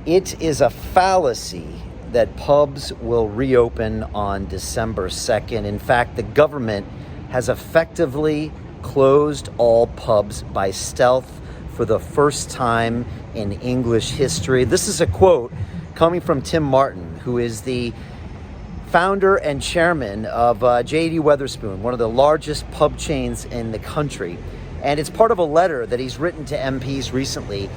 It is a fallacy that pubs will reopen on December 2nd. In fact, the government has effectively closed all pubs by stealth for the first time in English history. This is a quote coming from Tim Martin, who is the founder and chairman of J.D. Wetherspoon, one of the largest pub chains in the country. And it's part of a letter that he's written to MPs recently,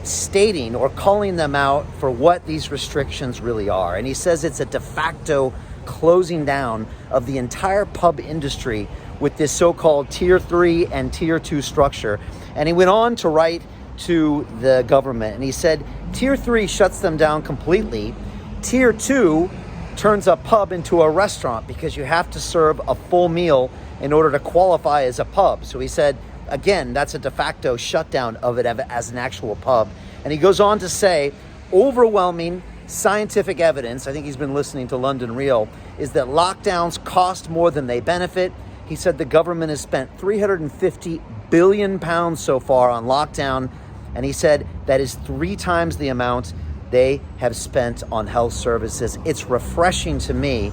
stating or calling them out for what these restrictions really are. And he says it's a de facto closing down of the entire pub industry with this so-called Tier 3 and Tier 2 structure. And he went on to write to the government, and he said, Tier 3 shuts them down completely. Tier 2 turns a pub into a restaurant because you have to serve a full meal in order to qualify as a pub. So he said, again, that's a de facto shutdown of it as an actual pub. And he goes on to say, overwhelming scientific evidence, I think he's been listening to London Real, is that lockdowns cost more than they benefit. He said the government has spent £350 billion so far on lockdown. And he said that is 3 times the amount they have spent on health services. It's refreshing to me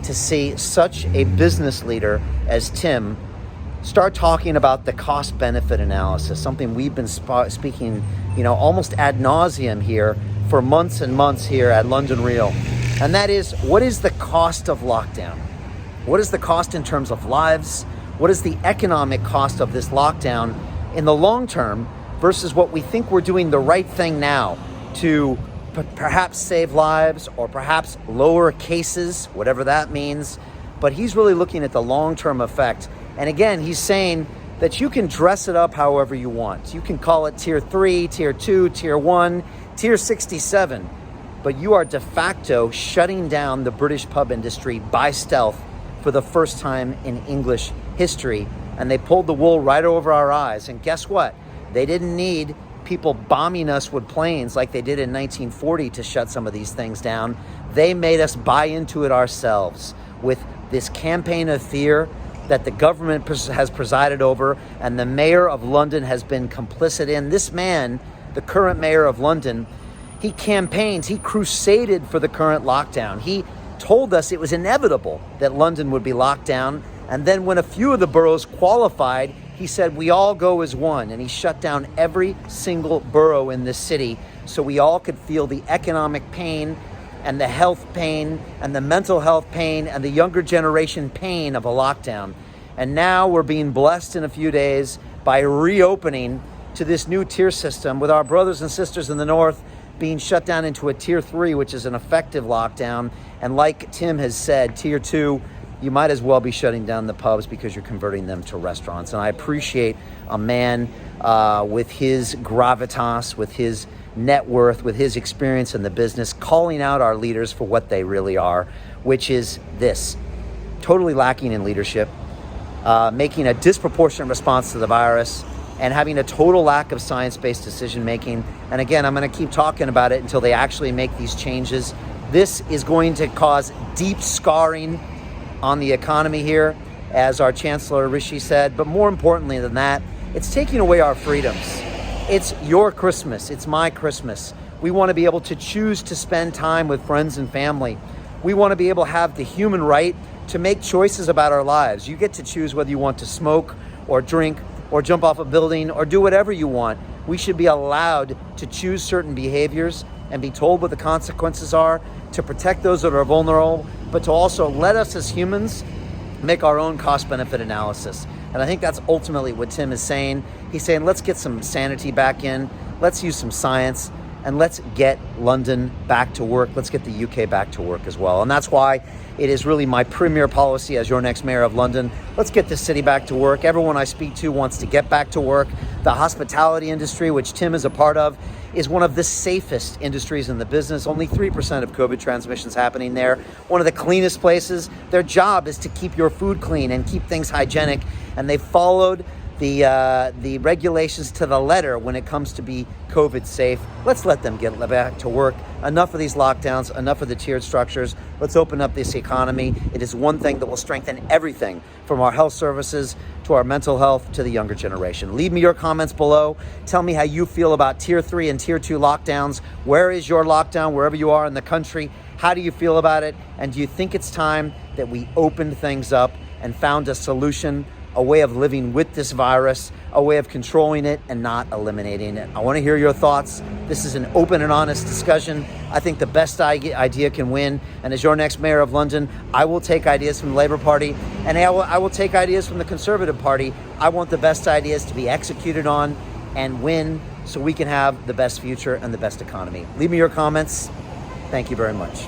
to see such a business leader as Tim start talking about the cost-benefit analysis, something we've been speaking, almost ad nauseum here for months and months here at London Real. And that is, what is the cost of lockdown? What is the cost in terms of lives? What is the economic cost of this lockdown in the long term versus what we think we're doing the right thing now to perhaps save lives or perhaps lower cases, whatever that means. But he's really looking at the long-term effect. And again, he's saying that you can dress it up however you want. You can call it Tier 3, Tier 2, Tier 1, Tier 67. But you are de facto shutting down the British pub industry by stealth for the first time in English history. And they pulled the wool right over our eyes. And guess what? They didn't need people bombing us with planes like they did in 1940 to shut some of these things down. They made us buy into it ourselves with this campaign of fear that the government has presided over and the mayor of London has been complicit in. This man, the current mayor of London, he campaigned, he crusaded for the current lockdown. He told us it was inevitable that London would be locked down. And then when a few of the boroughs qualified, he said, we all go as one. And he shut down every single borough in this city so we all could feel the economic pain and the health pain and the mental health pain and the younger generation pain of a lockdown. And now we're being blessed in a few days by reopening to this new tier system with our brothers and sisters in the north being shut down into a Tier 3, which is an effective lockdown. And like Tim has said, Tier 2, you might as well be shutting down the pubs because you're converting them to restaurants. And I appreciate a man with his gravitas, with his net worth, with his experience in the business, calling out our leaders for what they really are, which is this: totally lacking in leadership, making a disproportionate response to the virus, and having a total lack of science-based decision-making. And again, I'm going to keep talking about it until they actually make these changes. This is going to cause deep scarring on the economy here, as our Chancellor Rishi said. But more importantly than that, it's taking away our freedoms. It's your Christmas. It's my Christmas. We want to be able to choose to spend time with friends and family. We want to be able to have the human right to make choices about our lives. You get to choose whether you want to smoke or drink or jump off a building or do whatever you want. We should be allowed to choose certain behaviors and be told what the consequences are, to protect those that are vulnerable, but to also let us as humans make our own cost-benefit analysis. And I think that's ultimately what Tim is saying. He's saying, let's get some sanity back in, let's use some science, and let's get London back to work. Let's get the UK back to work as well. And that's why it is really my premier policy as your next mayor of London. Let's get this city back to work. Everyone I speak to wants to get back to work. The hospitality industry, which Tim is a part of, is one of the safest industries in the business. Only 3% of COVID transmissions happening there. One of the cleanest places. Their job is to keep your food clean and keep things hygienic. And they followed the regulations to the letter when it comes to be COVID safe. Let's let them get back to work. Enough of these lockdowns, enough of the tiered structures. Let's open up this economy. It is one thing that will strengthen everything from our health services to our mental health to the younger generation. Leave me your comments below. Tell me how you feel about tier 3 and tier 2 lockdowns. Where is your lockdown, wherever you are in the country? How do you feel about it? And do you think it's time that we opened things up and found a solution, a way of living with this virus, a way of controlling it and not eliminating it? I want to hear your thoughts. This is an open and honest discussion. I think the best idea can win. And as your next mayor of London, I will take ideas from the Labour Party and I will take ideas from the Conservative Party. I want the best ideas to be executed on and win so we can have the best future and the best economy. Leave me your comments. Thank you very much.